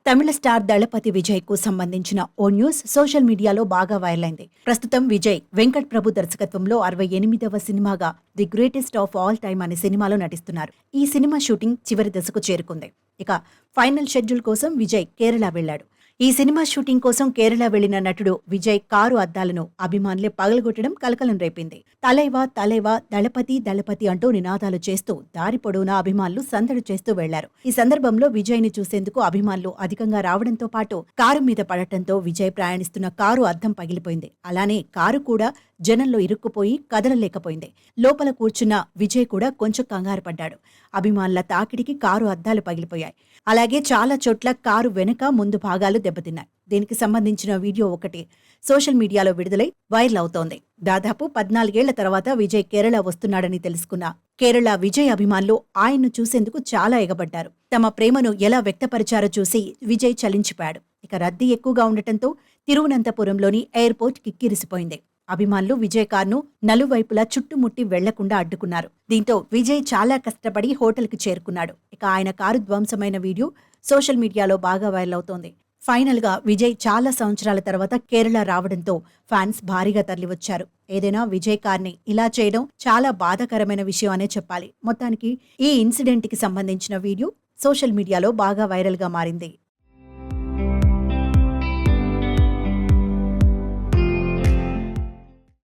తమిళ star దళపతి విజయ్ కు సంబంధించిన ఓ news social మీడియాలో బాగా వైరల్ అయింది. ప్రస్తుతం విజయ్ వెంకట్ ప్రభు దర్శకత్వంలో 68వ సినిమాగా the greatest of all time అనే సినిమాలో నటిస్తున్నారు. ఈ సినిమా షూటింగ్ చివరి దశకు చేరుకుంది. ఇక ఫైనల్ షెడ్యూల్ కోసం విజయ్ కేరళ వెళ్లాడు. ఈ సినిమా షూటింగ్ కోసం కేరళ వెళ్లిన నటుడు విజయ్ కారు అద్దాలను అభిమానులే పగలగొట్టడం కలకలం రేపింది. తలైవా తలైవా దళపతి దళపతి అంటూ నినాదాలు చేస్తూ దారి పొడవునా అభిమానులు సందడి చేస్తూ వెళ్లారు. ఈ సందర్భంలో విజయ్ ని చూసేందుకు అభిమానులు అధికంగా రావడంతో పాటు కారు మీద పడటంతో విజయ్ ప్రయాణిస్తున్న కారు అద్దం పగిలిపోయింది. అలానే కారు కూడా జనంలో ఇరుక్కుపోయి కదలలేకపోయింది. లోపల కూర్చున్న విజయ్ కూడా కొంచెం కంగారు పడ్డాడు. అభిమానుల తాకిడికి కారు అద్దాలు పగిలిపోయాయి. అలాగే చాలా చోట్ల కారు వెనుక ముందు భాగాలు దెబ్బతిన్నాయి. దీనికి సంబంధించిన వీడియో ఒకటి సోషల్ మీడియాలో విడుదలై వైరల్ అవుతోంది. దాదాపు 14 ఏళ్ల తర్వాత విజయ్ కేరళ వస్తున్నాడని తెలుసుకున్న కేరళ విజయ్ అభిమానులు ఆయన్ను చూసేందుకు చాలా ఎగబడ్డారు. తమ ప్రేమను ఎలా వ్యక్తపరిచారో చూసి విజయ్ చలించిపోయాడు. ఇక రద్దీ ఎక్కువగా ఉండటంతో తిరువనంతపురంలోని ఎయిర్పోర్ట్ కిక్కిరిసిపోయింది. అభిమానులు విజయ్ కార్ను నలువైపులా చుట్టుముట్టి వెళ్లకుండా అడ్డుకున్నారు. దీంతో విజయ్ చాలా కష్టపడి హోటల్కి చేరుకున్నాడు. ఇక ఆయన కారు ధ్వంసమైన వీడియో సోషల్ మీడియాలో బాగా వైరల్ అవుతోంది. ఫైనల్ గా విజయ్ చాలా సంవత్సరాల తర్వాత కేరళ రావడంతో ఫ్యాన్స్ భారీగా తరలివచ్చారు. ఏదైనా విజయ్ కార్ని ఇలా చేయడం చాలా బాధాకరమైన విషయం అనే చెప్పాలి. మొత్తానికి ఈ ఇన్సిడెంట్ కి సంబంధించిన వీడియో సోషల్ మీడియాలో బాగా వైరల్ గా మారింది.